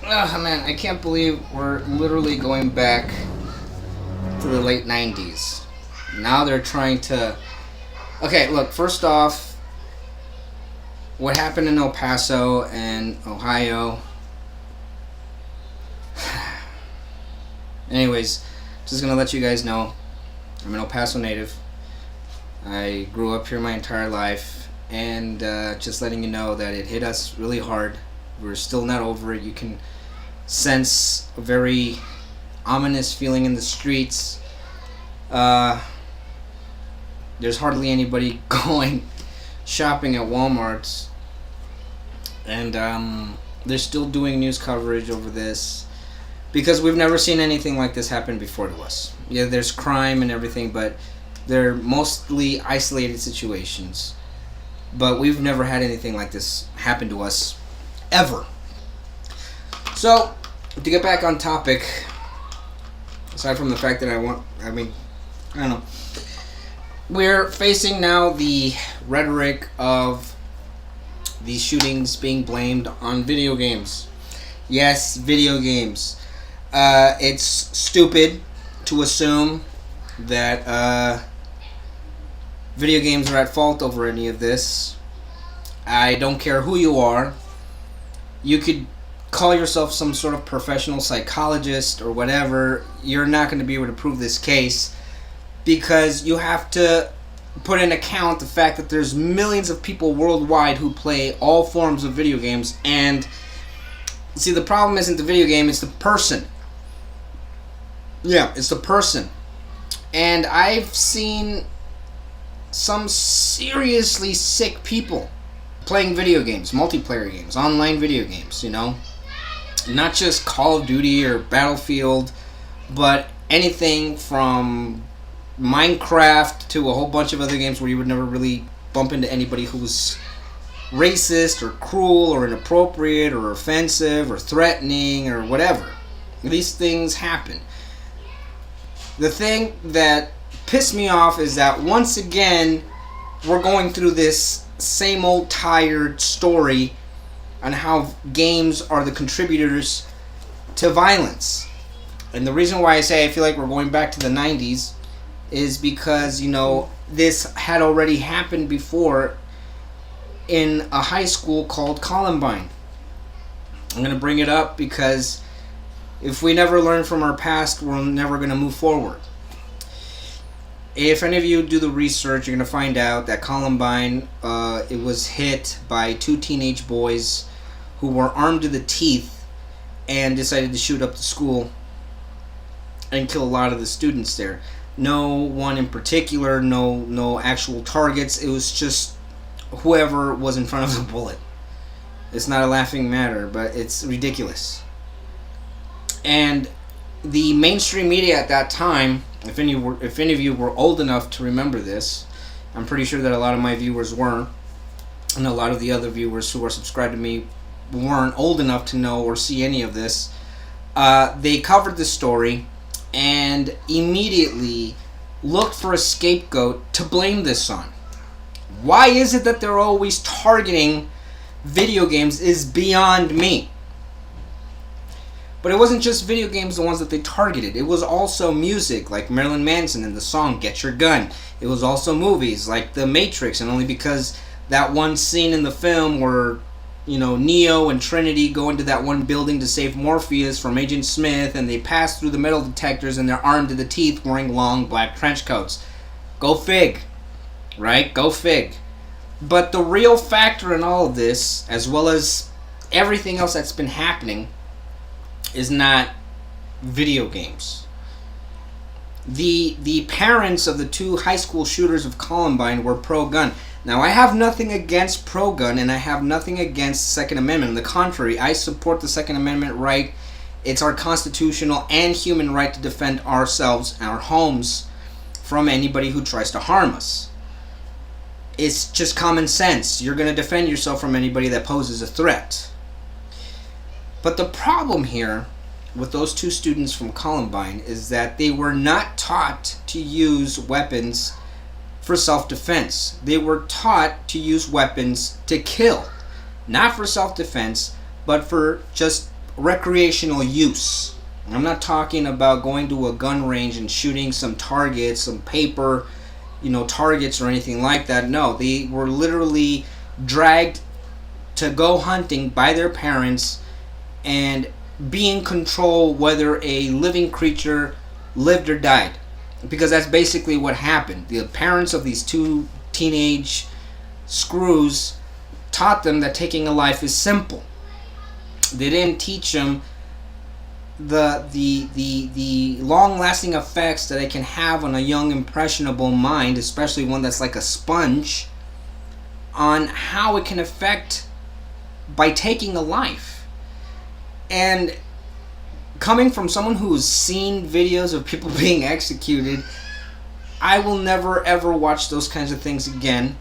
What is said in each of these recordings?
Ugh, man, I can't believe we're literally going back to the late 90s. Now they're trying to... Okay, look, first off, what happened in El Paso and Ohio... Anyways, just gonna let you guys know, I'm an El Paso native. I grew up here my entire life, and just letting you know that it hit us really hard. We're still not over it. You can sense a very ominous feeling in the streets. There's hardly anybody going shopping at Walmart's, and they're still doing news coverage over this because we've never seen anything like this happen before to us. Yeah, there's crime and everything, but they're mostly isolated situations. But we've never had anything like this happen to us ever. So, to get back on topic, aside from the fact that I don't know. We're facing now the rhetoric of these shootings being blamed on video games. Yes, video games. It's stupid to assume that video games are at fault over any of this. I don't care who you are. You could call yourself some sort of professional psychologist or whatever. You're not going to be able to prove this case because you have to put in account the fact that there's millions of people worldwide who play all forms of video games. And see, the problem isn't the video game, it's the person. Yeah, it's the person. And I've seen some seriously sick people playing video games, multiplayer games, online video games, you know? Not just Call of Duty or Battlefield, but anything from Minecraft to a whole bunch of other games where you would never really bump into anybody who's racist or cruel or inappropriate or offensive or threatening or whatever. These things happen. The thing that pissed me off is that once again we're going through this same old tired story on how games are the contributors to violence. And the reason why I say I feel like we're going back to the 90s is because, you know, this had already happened before in a high school called Columbine. I'm going to bring it up because if we never learn from our past, we're never going to move forward. If any of you do the research, you're going to find out that Columbine, it was hit by two teenage boys who were armed to the teeth and decided to shoot up the school and kill a lot of the students there. No one in particular, no actual targets. It was just whoever was in front of the bullet. It's not a laughing matter, but it's ridiculous. And the mainstream media at that time, if any of you were old enough to remember this, I'm pretty sure that a lot of my viewers were, and a lot of the other viewers who are subscribed to me weren't old enough to know or see any of this. They covered the story and immediately looked for a scapegoat to blame this on. Why is it that they're always targeting video games is beyond me. But it wasn't just video games the ones that they targeted. It was also music, like Marilyn Manson and the song Get Your Gun. It was also movies, like The Matrix, and only because that one scene in the film where, you know, Neo and Trinity go into that one building to save Morpheus from Agent Smith, and they pass through the metal detectors and they're armed to the teeth wearing long black trench coats. Go fig. Right? Go fig. But the real factor in all of this, as well as everything else that's been happening, is not video games. The parents of the two high school shooters of Columbine were pro-gun. Now, I have nothing against pro-gun, and I have nothing against the Second Amendment. On the contrary, I support the Second Amendment right. It's our constitutional and human right to defend ourselves and our homes from anybody who tries to harm us. It's just common sense. You're going to defend yourself from anybody that poses a threat. But the problem here with those two students from Columbine is that they were not taught to use weapons for self-defense. They were taught to use weapons to kill. Not for self-defense, but for just recreational use. I'm not talking about going to a gun range and shooting some targets, some paper, targets or anything like that. No, they were literally dragged to go hunting by their parents and be in control whether a living creature lived or died. Because that's basically what happened. The parents of these two teenage screws taught them that taking a life is simple. They didn't teach them the long-lasting effects that it can have on a young, impressionable mind, especially one that's like a sponge, on how it can affect by taking a life. And coming from someone who's seen videos of people being executed, I will never ever watch those kinds of things again,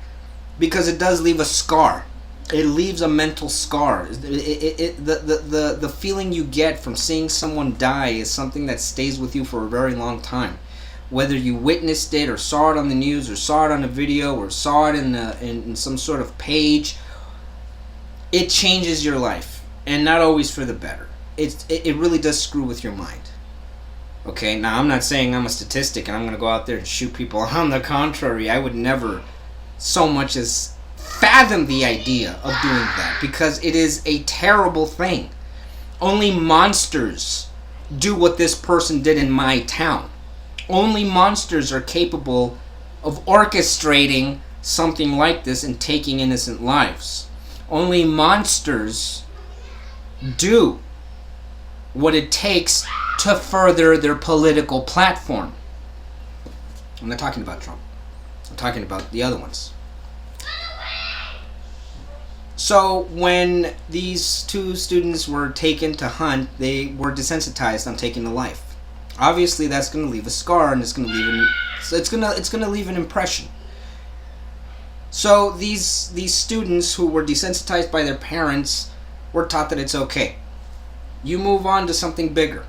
because it does leave a scar. It leaves a mental scar. The feeling you get from seeing someone die is something that stays with you for a very long time. Whether you witnessed it or saw it on the news or saw it on a video or saw it in some sort of page, it changes your life, and not always for the better. It really does screw with your mind. Okay, now I'm not saying I'm a statistic and I'm going to go out there and shoot people. On the contrary, I would never so much as fathom the idea of doing that, because it is a terrible thing. Only monsters do what this person did in my town. Only monsters are capable of orchestrating something like this and taking innocent lives. Only monsters do what it takes to further their political platform. I'm not talking about Trump. I'm talking about the other ones. So when these two students were taken to hunt, they were desensitized on taking a life. Obviously, that's going to leave a scar, and it's going to leave an impression. So these students who were desensitized by their parents were taught that it's okay. You move on to something bigger.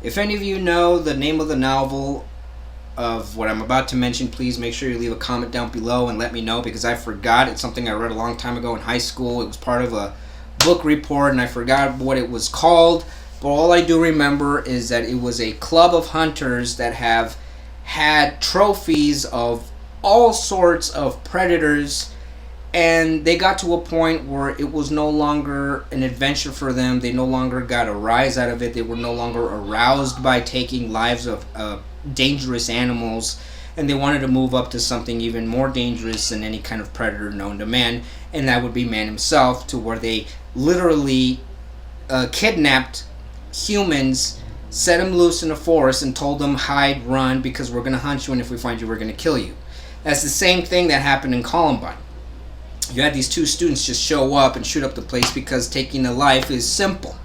If any of you know the name of the novel of what I'm about to mention, please make sure you leave a comment down below and let me know, because I forgot. It's something I read a long time ago in high school. It was part of a book report and I forgot what it was called, but all I do remember is that it was a club of hunters that have had trophies of all sorts of predators, and they got to a point where it was no longer an adventure for them. They no longer got a rise out of it. They were no longer aroused by taking lives of dangerous animals, and they wanted to move up to something even more dangerous than any kind of predator known to man, and that would be man himself, to where they literally kidnapped humans, set them loose in a forest, and told them, hide, run, because we're going to hunt you, and if we find you, we're going to kill you. That's the same thing that happened in Columbine. You had these two students just show up and shoot up the place because taking a life is simple,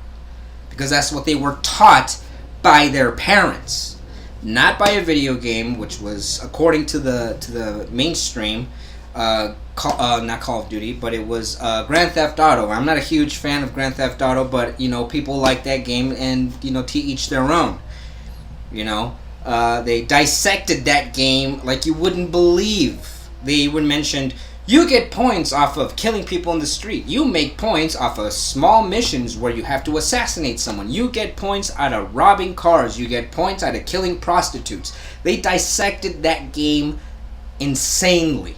because that's what they were taught by their parents. Not by a video game, which was, according to the mainstream, not Call of Duty, but it was Grand Theft Auto. I'm not a huge fan of Grand Theft Auto, but people like that game, and to each their own. They dissected that game like you wouldn't believe. They even mentioned, you get points off of killing people in the street. You make points off of small missions where you have to assassinate someone. You get points out of robbing cars. You get points out of killing prostitutes. They dissected that game insanely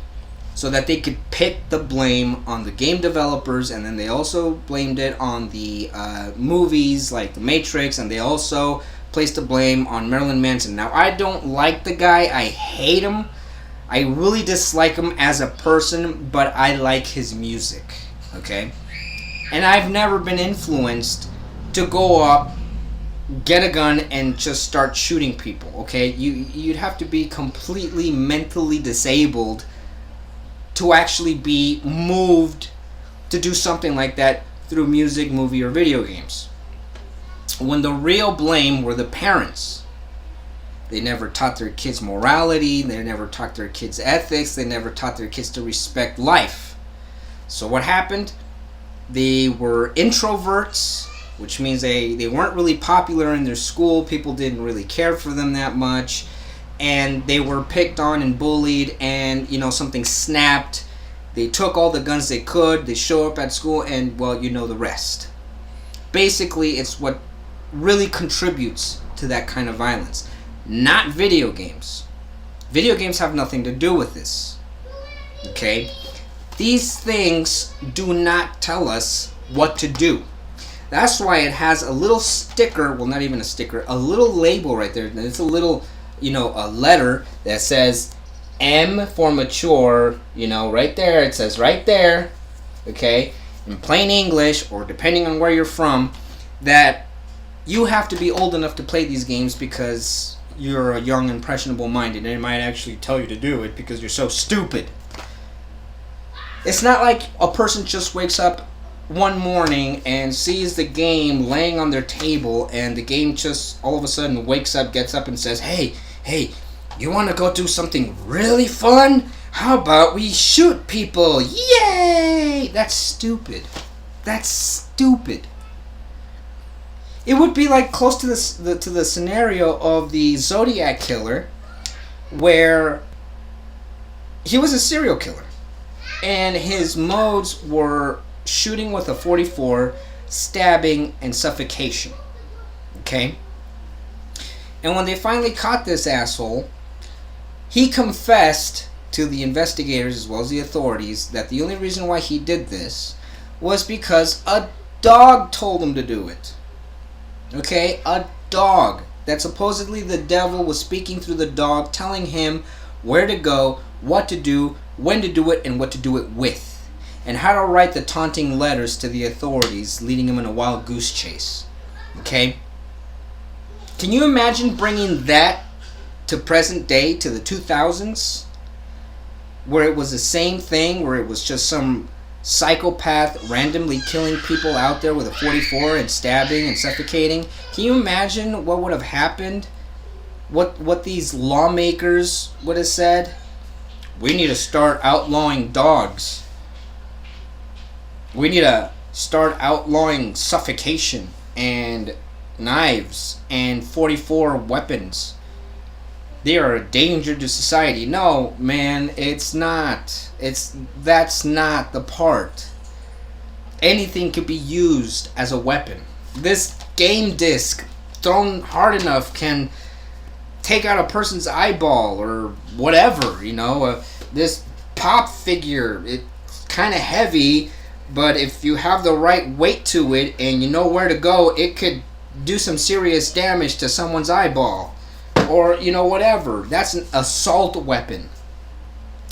so that they could pit the blame on the game developers, and then they also blamed it on the movies like The Matrix, and they also placed the blame on Marilyn Manson. Now, I don't like the guy. I hate him. I really dislike him as a person, but I like his music, okay? And I've never been influenced to go up, get a gun, and just start shooting people, okay? You'd have to be completely mentally disabled to actually be moved to do something like that through music, movie, or video games. When the real blame were the parents. They never taught their kids morality. They never taught their kids ethics. They never taught their kids to respect life. So what happened? They were introverts, which means they weren't really popular in their school. People didn't really care for them that much. And they were picked on and bullied, and something snapped. They took all the guns they could. They show up at school, and well, the rest. basically it's what really contributes to that kind of violence, not video games. Video games have nothing to do with this. Okay? These things do not tell us what to do. That's why it has a little sticker, well, not even a sticker, a little label right there. It's a little, a letter that says M for mature, right there. It says right there, okay, in plain English, or depending on where you're from, that you have to be old enough to play these games because you're a young, impressionable mind, and they might actually tell you to do it because you're so stupid. It's not like a person just wakes up one morning and sees the game laying on their table, and the game just all of a sudden wakes up, gets up, and says, hey, you want to go do something really fun? How about we shoot people? Yay! That's stupid. That's stupid. It would be like close to the scenario of the Zodiac killer, where he was a serial killer, and his modes were shooting with a .44, stabbing, and suffocation. Okay? And when they finally caught this asshole, he confessed to the investigators as well as the authorities that the only reason why he did this was because a dog told him to do it. Okay? A dog. That supposedly the devil was speaking through the dog, telling him where to go, what to do, when to do it, and what to do it with. And how to write the taunting letters to the authorities, leading him in a wild goose chase. Okay? Can you imagine bringing that to present day, to the 2000s? Where it was the same thing, where it was just some psychopath randomly killing people out there with a .44 and stabbing and suffocating. Can you imagine what would have happened? What these lawmakers would have said? We need to start outlawing dogs. We need to start outlawing suffocation and knives and .44 weapons. They are a danger to society. No, man, it's not. That's not the part. Anything could be used as a weapon. This game disc thrown hard enough can take out a person's eyeball or whatever, this pop figure, it's kind of heavy, but if you have the right weight to it and you know where to go, it could do some serious damage to someone's eyeball. Or, whatever. That's an assault weapon.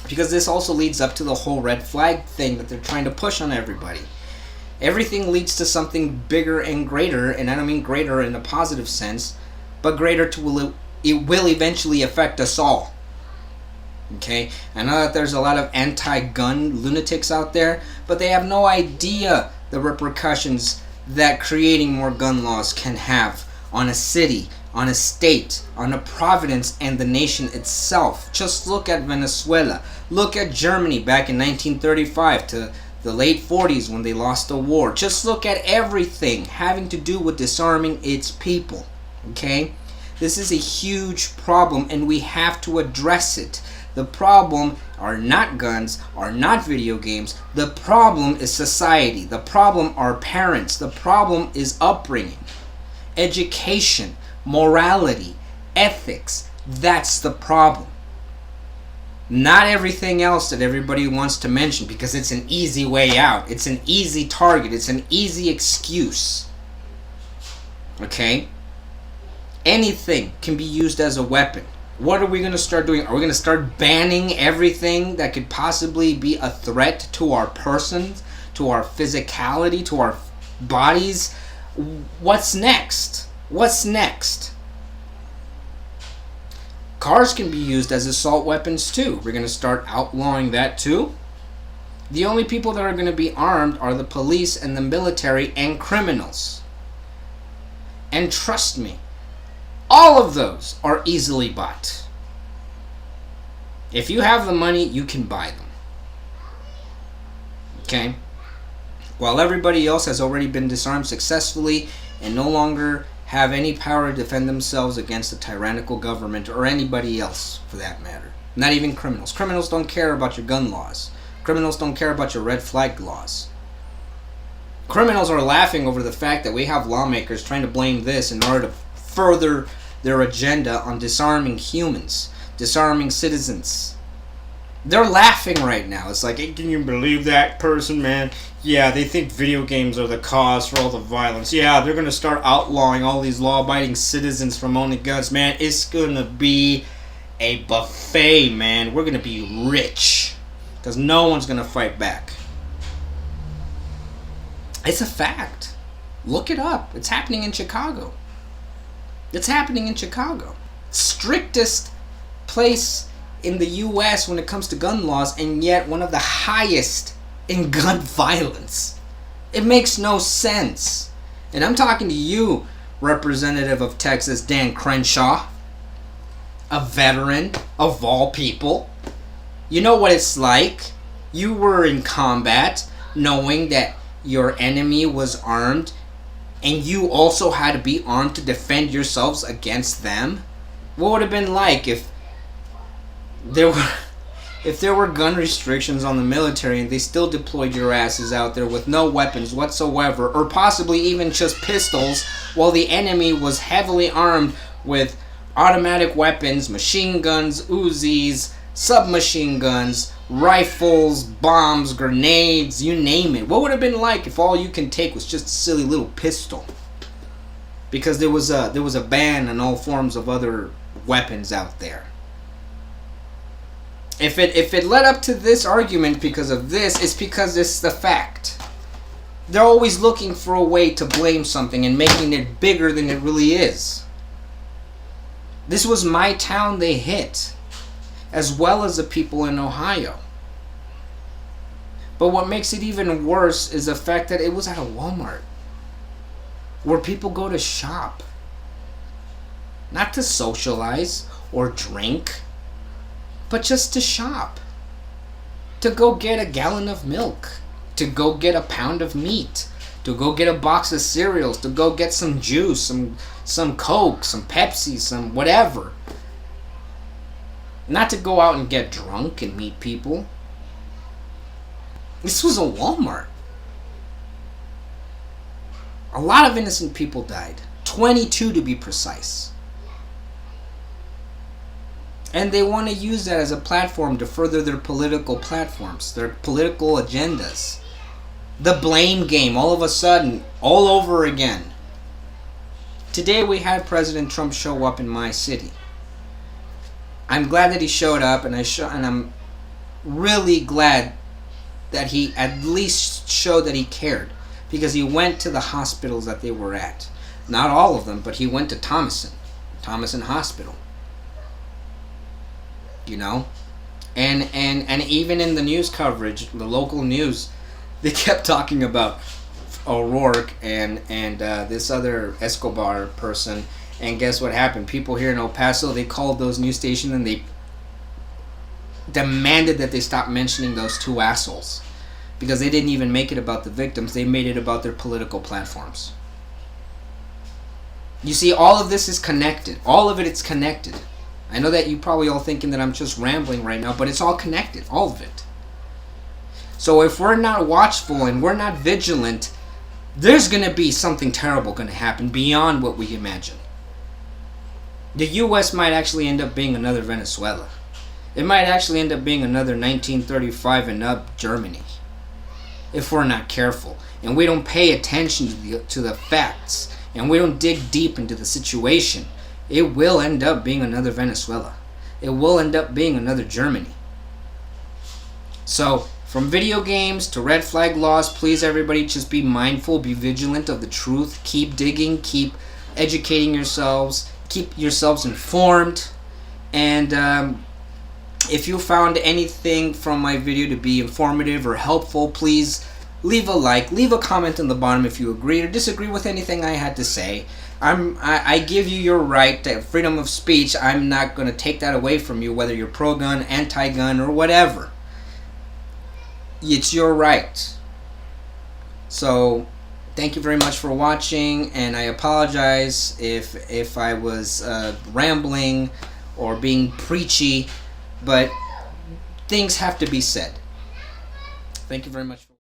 Because this also leads up to the whole red flag thing that they're trying to push on everybody. Everything leads to something bigger and greater, and I don't mean greater in a positive sense, but greater it will eventually affect us all. Okay? I know that there's a lot of anti-gun lunatics out there, but they have no idea the repercussions that creating more gun laws can have on a city, on a state, on a province, and the nation itself. Just look at Venezuela. Look at Germany back in 1935 to the late 40s when they lost the war. Just look at everything having to do with disarming its people. Okay? This is a huge problem, and we have to address it. The problem are not guns, are not video games. The problem is society. The problem are parents. The problem is upbringing, education, morality, ethics. That's the problem. Not everything else that everybody wants to mention, because it's an easy way out. It's an easy target. It's an easy excuse. Okay? Anything can be used as a weapon. What are we going to start doing? Are we going to start banning everything that could possibly be a threat to our persons, to our physicality, to our bodies? What's next? What's next? Cars can be used as assault weapons too. We're going to start outlawing that too. The only people that are going to be armed are the police and the military and criminals. And trust me, all of those are easily bought. If you have the money, you can buy them. Okay? While everybody else has already been disarmed successfully and no longer have any power to defend themselves against a tyrannical government or anybody else for that matter. Not even criminals. Criminals don't care about your gun laws. Criminals don't care about your red flag laws. Criminals are laughing over the fact that we have lawmakers trying to blame this in order to further their agenda on disarming humans, disarming citizens. They're laughing right now. It's like, hey, can you believe that person, man? Yeah, they think video games are the cause for all the violence. Yeah, they're going to start outlawing all these law-abiding citizens from owning guns. Man, it's going to be a buffet, man. We're going to be rich because no one's going to fight back. It's a fact. Look it up. It's happening in Chicago. It's happening in Chicago. Strictest place in the U.S. when it comes to gun laws, and yet one of the highest in gun violence. It makes no sense. And I'm talking to you, Representative of Texas Dan Crenshaw, a veteran of all people. You know what it's like. You were in combat knowing that your enemy was armed, and you also had to be armed to defend yourselves against them. What would it have been like if there were gun restrictions on the military and they still deployed your asses out there with no weapons whatsoever, or possibly even just pistols, while the enemy was heavily armed with automatic weapons, machine guns, Uzis, submachine guns, rifles, bombs, grenades, you name it? What would it have been like if all you can take was just a silly little pistol? Because there was a ban on all forms of other weapons out there. If it led up to this argument because of this, it's because it's the fact. They're always looking for a way to blame something and making it bigger than it really is. This was my town they hit, as well as the people in Ohio. But what makes it even worse is the fact that it was at a Walmart, where people go to shop, not to socialize or drink, but just to shop, to go get a gallon of milk, to go get a pound of meat, to go get a box of cereals, to go get some juice, some Coke, some Pepsi, some whatever. Not to go out and get drunk and meet people. This was a Walmart. A lot of innocent people died. 22 to be precise. And they want to use that as a platform to further their political platforms, their political agendas. The blame game, all of a sudden, all over again. Today we had President Trump show up in my city. I'm glad that he showed up, and I'm really glad that he at least showed that he cared, because he went to the hospitals that they were at. Not all of them, but he went to Thomason Hospital. You know, and even in the news coverage, the local news, they kept talking about O'Rourke and this other Escobar person. And guess what happened? People here in El Paso, they called those news stations and they demanded that they stop mentioning those two assholes, because they didn't even make it about the victims. They made it about their political platforms. You see, all of this is connected. All of it's connected. I know that you probably all thinking that I'm just rambling right now, but it's all connected, all of it. So if we're not watchful and we're not vigilant, there's going to be something terrible going to happen beyond what we imagine. The U.S. might actually end up being another Venezuela. It might actually end up being another 1935 and up Germany, if we're not careful and we don't pay attention to the facts and we don't dig deep into the situation. It will end up being another Venezuela. It will end up being another Germany. So, from video games to red flag laws, please everybody just be mindful, be vigilant of the truth. Keep digging, keep educating yourselves, keep yourselves informed. And if you found anything from my video to be informative or helpful, please leave a like, leave a comment on the bottom if you agree or disagree with anything I had to say. I give you your right to freedom of speech. I'm not going to take that away from you, whether you're pro-gun, anti-gun, or whatever. It's your right. So, thank you very much for watching, and I apologize if I was rambling or being preachy, but things have to be said. Thank you very much.